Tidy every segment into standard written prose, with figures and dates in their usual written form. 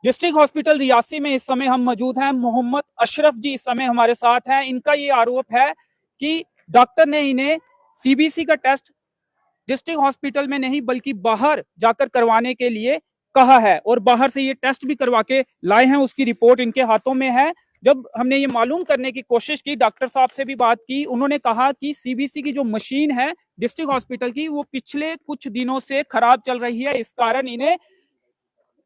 District hospital Reasi में इस समय हम मौजूद हैं। मोहम्मद अशरफ जी इस समय हमारे साथ हैं। इनका ये आरोप है कि डॉक्टर ने इन्हें सीबीसी का टेस्ट डिस्ट्रिक्ट हॉस्पिटल में नहीं बल्कि बाहर जाकर करवाने के लिए कहा है और बाहर से ये टेस्ट भी करवा के लाए हैं। उसकी रिपोर्ट इनके हाथों में है। जब हमने ये मालूम करने की कोशिश की, डॉक्टर साहब से भी बात की, उन्होंने कहा कि सीबीसी की जो मशीन है डिस्ट्रिक्ट हॉस्पिटल की वो पिछले कुछ दिनों से खराब चल रही है। इस कारण इन्हें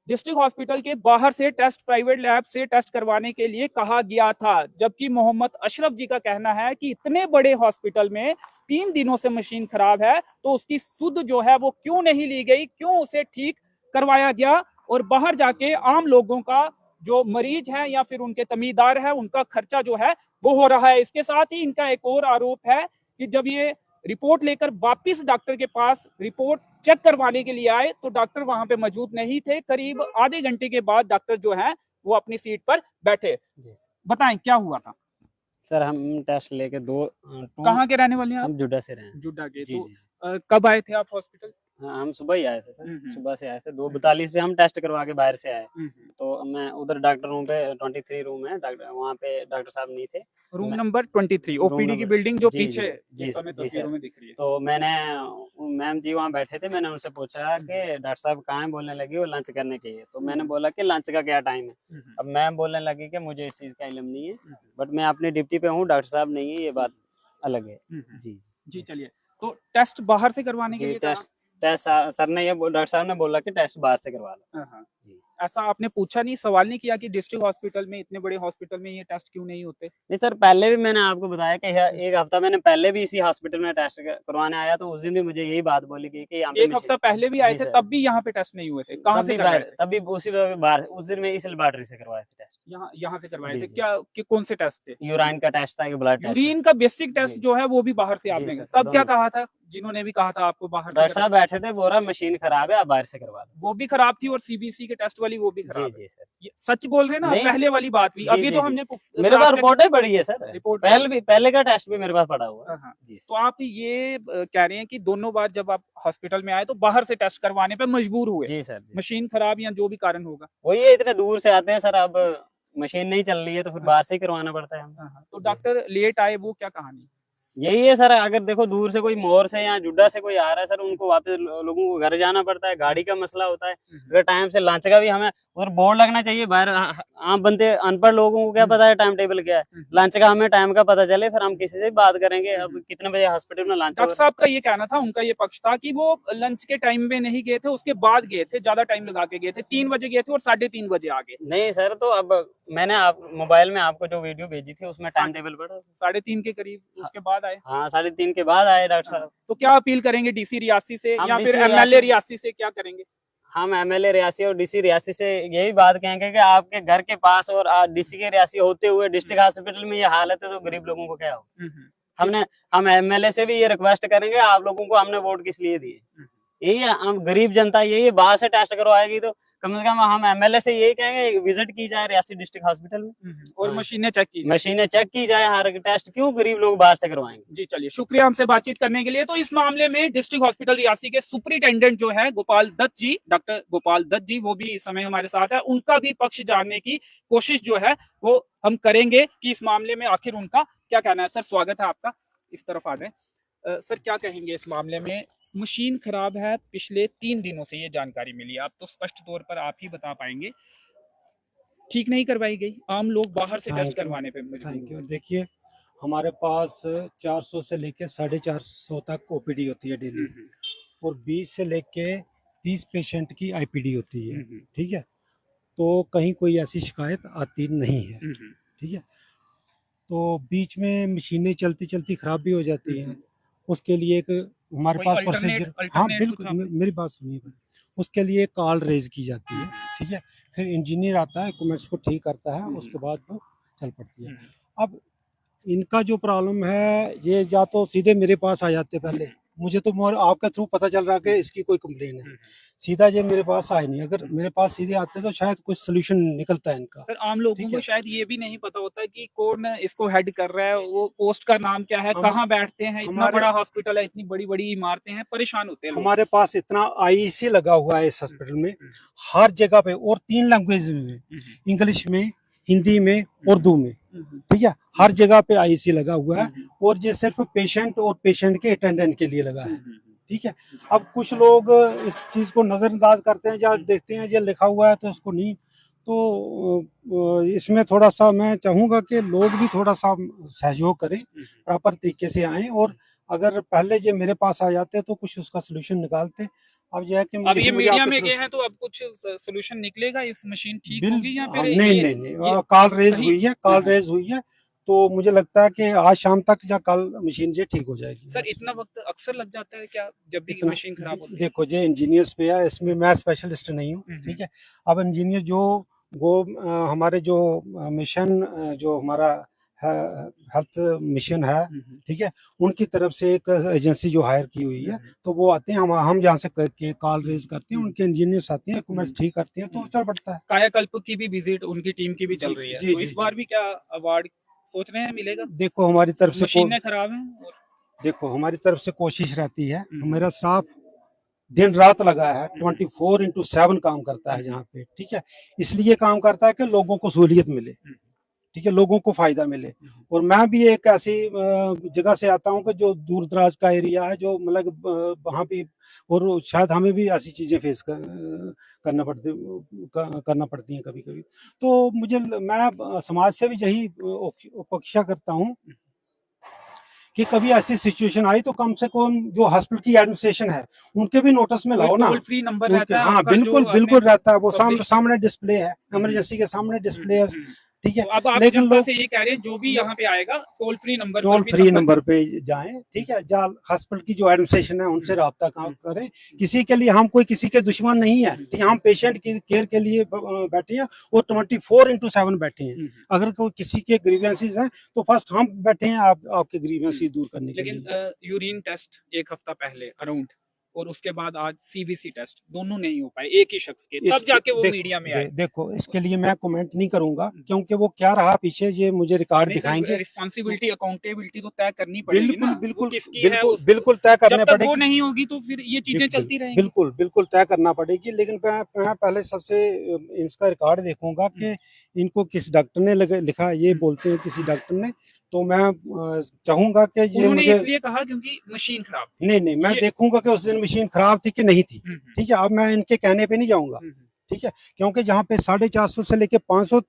डिस्ट्रिक्ट हॉस्पिटल के बाहर से टेस्ट, प्राइवेट लैब से टेस्ट करवाने के लिए कहा गया था। जबकि मोहम्मद अशरफ जी का कहना है कि इतने बड़े हॉस्पिटल में 3 दिनों से मशीन खराब है तो उसकी सुध जो है वो क्यों नहीं ली गई, क्यों उसे ठीक करवाया गया और बाहर जाके आम लोगों का जो मरीज है या फिर उनके तमीदार है उनका खर्चा जो है वो हो रहा है। इसके साथ ही इनका एक और आरोप है कि जब ये रिपोर्ट लेकर वापिस डॉक्टर के पास रिपोर्ट चेक करवाने के लिए आए तो डॉक्टर वहां पे मौजूद नहीं थे। करीब आधे घंटे के बाद डॉक्टर जो है वो अपनी सीट पर बैठे। बताएं क्या हुआ था? सर हम टेस्ट लेके कहाँ के रहने वाले हैं आप? हम जुड्डा से रहे हैं। जुड्डा के। जी, तो जी। कब आए थे आप हॉस्पिटल? हाँ, हम सुबह ही आए थे सर, सुबह से आए थे 2:42 पे हम टेस्ट करवा के बाहर से आए। तो मैं उधर डॉक्टर रूम पे 23 रूम है, डॉक्टर वहाँ पे डॉक्टर साहब नहीं थे। रूम नंबर 23 ओपीडी की बिल्डिंग जो पीछे जी समय तस्वीरों में दिख रही है। तो मैंने मैम जी वहाँ बैठे थे, मैंने उनसे पूछा कि डॉक्टर साहब कहाँ है, बोलने लगी वो लंच करने के लिए। तो मैंने बोला कि लंच का क्या टाइम है। अब मैम बोलने लगी कि मुझे इस चीज़ का इल्म नहीं है, बट मैं अपनी ड्यूटी पे हूँ, डॉक्टर साहब नहीं है, ये बात अलग है। जी जी चलिए, तो टेस्ट बाहर से करवाने के लिए टेस्ट सर ने ये डॉक्टर साहब ने बोला कि टेस्ट बाहर से करवा लो। जी। ऐसा आपने पूछा नहीं, सवाल नहीं किया कि डिस्ट्रिक्ट हॉस्पिटल में, इतने बड़े हॉस्पिटल में ये टेस्ट क्यों नहीं होते? नहीं सर, पहले भी मैंने आपको बताया कि एक हफ्ता मैंने पहले भी इसी हॉस्पिटल में टेस्ट करवाने आया, तो उस दिन भी मुझे यही बात बोली गई कि एक हफ्ता पहले भी आए थे तब भी यहाँ पे टेस्ट नहीं हुए थे। कहाँ से करवाए थे? तभी उसी बार उस दिन में इस लेबोरेटरी से करवाए थे टेस्ट। यहाँ से करवाए थे क्या? कि कौन से टेस्ट थे? यूराइन का टेस्ट था, ब्लड टेस्ट। यूरिन का बेसिक टेस्ट जो है वो भी बाहर से आपने तब क्या कहा था? जिन्होंने भी कहा था आपको बाहर? डॉक्टर साहब बैठे थे, बोल रहा मशीन खराब है, आप बाहर से करवा लो। वो भी खराब थी और सीबीसी के टेस्ट वाली वो भी खराब। जी सर, सच बोल रहे हैं ना? पहले वाली बात भी अभी तो हमने मेरे पास रिपोर्ट पड़ी है सर, रिपोर्ट पहले का टेस्ट भी मेरे पास पड़ा हुआ है। तो आप ये कह रहे हैं कि दोनों बार जब आप हॉस्पिटल में आए तो बाहर से टेस्ट करवाने पे मजबूर हुए? जी सर। मशीन खराब या जो भी कारण होगा वही है, इतने दूर से आते हैं सर, अब मशीन नहीं चल रही है तो फिर बाहर से ही करवाना पड़ता है हमें। तो डॉक्टर लेट आए, वो क्या कहानी? यही है सर, अगर देखो दूर से कोई मोर से या जुड्डा से कोई आ रहा है सर, उनको वापस लोगों को घर जाना पड़ता है, गाड़ी का मसला होता है। अगर टाइम से लंच का भी हमें उधर बोर्ड लगना चाहिए बाहर, आम बंदे अनपढ़ लोगों को क्या पता है टाइम टेबल क्या है। लंच का हमें टाइम का पता चले, फिर हम किसी से बात करेंगे अब कितने बजे हॉस्पिटल में लंच। डॉक्टर साहब का ये कहना था, उनका ये पक्ष था कि वो लंच के टाइम में नहीं गए थे, उसके बाद गए थे, ज्यादा टाइम लगा के गए थे, 3 बजे गए थे और 3:30 बजे आ गए। नहीं सर, तो अब मैंने मोबाइल में आपको जो वीडियो भेजी थी उसमें टाइम टेबल पड़ा 3:30 के करीब उसके बाद आए। हाँ, 3:30 के बाद आए डॉक्टर साहब। तो क्या अपील करेंगे डीसी रियासी से या फिर एमएलए रियासी से, क्या करेंगे? हम एमएलए रियासी और डीसी रियासी से यही बात कहेंगे कि आपके घर के पास और डीसी के रियासी होते हुए डिस्ट्रिक्ट हॉस्पिटल में ये हालत है तो गरीब लोगों को क्या हो। हम एमएलए से भी ये रिक्वेस्ट करेंगे, आप लोगों को हमने वोट किस लिए दिए, यही है, हम गरीब जनता यही बाहर से टेस्ट करवाएगी तो कम से कम हम एमएलए से यही कहेंगे विजिट की जाए रियासी डिस्ट्रिक्ट हॉस्पिटल में और मशीनें चेक की जाए हर टेस्ट, क्यों गरीब लोग बाहर से करवाएंगे। जी चलिए, शुक्रिया हमसे बातचीत करने के लिए। तो इस मामले में डिस्ट्रिक्ट हॉस्पिटल रियासी के सुपरिटेंडेंट जो है गोपाल दत्त जी, डॉक्टर गोपाल दत्त जी, वो भी इस समय हमारे साथ है। उनका भी पक्ष जानने की कोशिश जो है वो हम करेंगे कि इस मामले में आखिर उनका क्या कहना है। सर स्वागत है आपका, इस तरफ आ जाए। सर क्या कहेंगे इस मामले में? मशीन खराब है, पिछले 3 दिनों से ये जानकारी मिली, आप तो स्पष्ट तौर पर आप ही बता पाएंगे। ठीक नहीं करवाई गई, आम लोग बाहर से टेस्ट करवाने पे मजबूर। देखिए, हमारे पास 400 से लेके 450 तक ओपीडी होती है डेली और 20 से लेके 30 पेशेंट की आईपीडी होती है। ठीक है, तो कहीं कोई ऐसी शिकायत आती नहीं है। ठीक है, तो बीच में मशीनें चलती चलती खराब भी हो जाती हैं, उसके लिए एक हमारे पास प्रोसीजर, हाँ बिल्कुल, मेरी बात सुनिए, उसके लिए कॉल रेज की जाती है। ठीक है, फिर इंजीनियर आता है, इक्विपमेंट्स को ठीक करता है, उसके बाद वो चल पड़ती है। अब इनका जो प्रॉब्लम है, ये या तो सीधे मेरे पास आ जाते पहले मुझे तो आपके थ्रू पता चल रहा कि इसकी कोई कंप्लेन है। सीधा ये मेरे पास आए नहीं, अगर मेरे पास सीधे आते तो शायद कुछ सोल्यूशन निकलता है इनका। सर आम लोगों ठीक को है। शायद ये भी नहीं पता होता कि कौन इसको हेड कर रहा है, वो पोस्ट का नाम क्या है, कहाँ बैठते हैं, इतना हमारे- बड़ा हॉस्पिटल है, इतनी बड़ी बड़ी इमारतें हैं, परेशान होते हैं लोग। हमारे पास इतना आईईसी लगा हुआ है इस हॉस्पिटल में, हर जगह पे, और 3 लैंग्वेज में, इंग्लिश में, हिंदी में, उर्दू में। ठीक है, हर जगह पे आईईसी लगा हुआ है, और ये सिर्फ पेशेंट और पेशेंट के अटेंडेंट के लिए लगा है। ठीक है, अब कुछ लोग इस चीज को नजरअंदाज करते हैं, या देखते हैं ये लिखा हुआ है तो उसको नहीं, तो इसमें थोड़ा सा मैं चाहूंगा कि लोग भी थोड़ा सा सहयोग करें, प्रॉपर तरीके से आएं, और अगर पहले जो मेरे पास आ जाते तो कुछ उसका सोल्यूशन निकालते। अब यह है कि अब ये मुझे मीडिया आपके में थ्रू- गए हैं तो अब कुछ सोल्यूशन निकलेगा, इस मशीन ठीक बिल होगी या फिर नहीं ये- नहीं नहीं, ये कॉल रेज कहीं- हुई है, कॉल रेज हुई है, तो मुझे लगता है कि आज शाम तक या कल मशीन ये ठीक हो जाएगी। सर इतना वक्त अक्सर लग जाता है क्या जब भी इतना- मशीन खराब होती है? देखो ये इंजीनियर्स पे है, इसमें मैं स्पेशलिस्ट नहीं हूँ। ठीक है, अब इंजीनियर जो वो हमारे जो मिशन जो हमारा हेल्थ मिशन है, ठीक है, उनकी तरफ से एक एजेंसी जो हायर की हुई है, तो वो आते हैं, हम जहाँ से करके कॉल रेज करते हैं, उनके इंजीनियर्स आते हैं, इक्विपमेंट ठीक करते हैं, तो चल पड़ता है। कायाकल्प की भी विजिट उनकी टीम की भी चल रही है, जी, तो जी, इस जी। बार भी क्या अवार्ड सोच रहे हैं मिलेगा? देखो हमारी तरफ से मशीनें खराब हैं और देखो हमारी तरफ से कोशिश रहती है, मेरा स्टाफ दिन रात लगा है, 24/7 काम करता है यहाँ पे। ठीक है, इसलिए काम करता है कि लोगों को सहूलियत मिले, ठीक है, लोगों को फायदा मिले। और मैं भी एक ऐसी जगह से आता हूँ कि जो दूर दराज का एरिया है, जो मतलब वहाँ पे, और शायद हमें भी ऐसी चीजें फेस करना पड़ती हैं कभी कभी। तो मैं समाज से भी यही अपेक्षा करता हूँ कि कभी ऐसी सिचुएशन आई तो कम से कम जो हॉस्पिटल की एडमिनिस्ट्रेशन है उनके भी नोटिस में लाओ ना। टोल फ्री नंबर रहता है हाँ आपका, बिल्कुल जो बिल्कुल रहता है, वो publish- सामने डिस्प्ले है, इमरजेंसी के सामने डिस्प्ले है। ठीक है, तो अब आप लेकिन जनता लोग से ये कह रहे हैं जो भी यहाँ पे आएगा टोल फ्री नंबर टोल पर भी फ्री संपर्क नंबर पे जाएं। ठीक है, जहाँ हॉस्पिटल की जो एडमिनिस्ट्रेशन है उनसे रब्ता करें। किसी के लिए हम कोई किसी के दुश्मन नहीं है, ठीक है, हम पेशेंट की केयर के लिए बैठे हैं, और 24/7 बैठे हैं। अगर कोई किसी के ग्रीवेंसेस हैं तो फर्स्ट हम बैठे हैं आपके ग्रीवेंसेस दूर करने के लिए। लेकिन यूरिन टेस्ट एक हफ्ता पहले अराउंड, और उसके बाद आज सीबीसी टेस्ट दोनों नहीं हो पाए एक ही शख्स के, तब जाके वो मीडिया में आए। देखो इसके लिए मैं कमेंट नहीं करूंगा, क्योंकि वो क्या रहा पीछे ये मुझे रिकॉर्ड दिखाएंगे। रिस्पॉन्सिबिलिटी अकाउंटेबिलिटी तो तय करनी पड़ेगी बिल्कुल ना, बिल्कुल वो किसकी है बिल्कुल उस, बिल्कुल तय करने जब तक पड़ेगी। वो नहीं होगी तो फिर ये चीजें चलती रहेंगी। बिल्कुल बिल्कुल तय करना पड़ेगी, लेकिन मैं पहले सबसे इसका रिकॉर्ड देखूंगा कि इनको किस डॉक्टर ने लिखा, ये बोलते हैं किसी डॉक्टर ने, तो मैं चाहूंगा कि ये उन्होंने मुझे इसलिए कहा क्योंकि मशीन खराब थी। नहीं मैं देखूंगा कि उस दिन मशीन खराब थी कि नहीं थी। ठीक है, अब मैं इनके कहने पे नहीं जाऊंगा। ठीक है, क्योंकि जहाँ पे 450 से लेके 500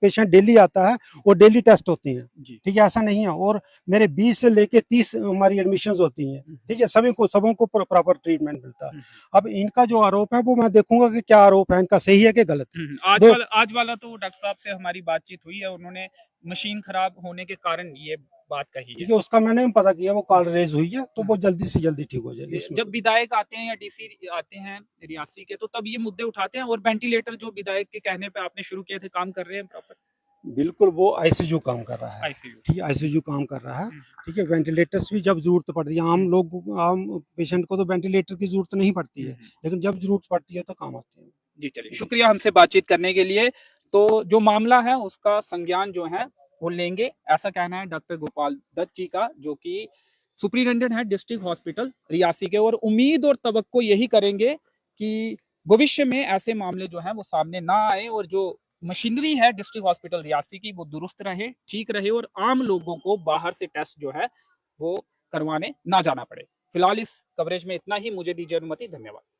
पेशेंट डेली आता है, वो डेली टेस्ट होते हैं। ठीक है, ऐसा नहीं है, और मेरे 20 से लेके 30 हमारी एडमिशंस होती हैं। ठीक है, सबों को प्रॉपर ट्रीटमेंट मिलता है। अब इनका जो आरोप है वो मैं देखूंगा कि क्या आरोप है इनका, सही है कि गलत। आज वाला तो डॉक्टर साहब से हमारी बातचीत हुई है, उन्होंने मशीन खराब होने के कारण ये बात कही है। उसका मैंने पता किया, वो कॉल रेज हुई है, तो वो जल्दी से जल्दी ठीक हो जाएगी। जब विधायक आते हैं या डीसी आते हैं रियासी के, तो तब ये मुद्दे उठाते हैं, और वेंटिलेटर जो विधायक के कहने पे आपने शुरू किए थे काम कर रहे हैं प्रॉपर? बिल्कुल, वो आईसीयू काम कर रहा है। आईसीयू, ठीक है, आईसीयू काम कर रहा है। ठीक है, वेंटिलेटर्स भी जब जरूरत पड़ती है, आम पेशेंट को तो वेंटिलेटर की जरूरत नहीं पड़ती है, लेकिन जब जरूरत पड़ती है तो काम आते हैं। जी चलिए, शुक्रिया हमसे बातचीत करने के लिए। तो जो मामला है उसका संज्ञान जो है वो लेंगे, ऐसा कहना है डॉक्टर गोपाल दत्त जी का, जो कि सुपरिटेंडेंट है डिस्ट्रिक्ट हॉस्पिटल रियासी के, और उम्मीद और तवक्को यही करेंगे कि भविष्य में ऐसे मामले जो है वो सामने ना आए, और जो मशीनरी है डिस्ट्रिक्ट हॉस्पिटल रियासी की वो दुरुस्त रहे, ठीक रहे, और आम लोगों को बाहर से टेस्ट जो है वो करवाने ना जाना पड़े। फिलहाल इस कवरेज में इतना ही, मुझे दीजिए अनुमति, धन्यवाद।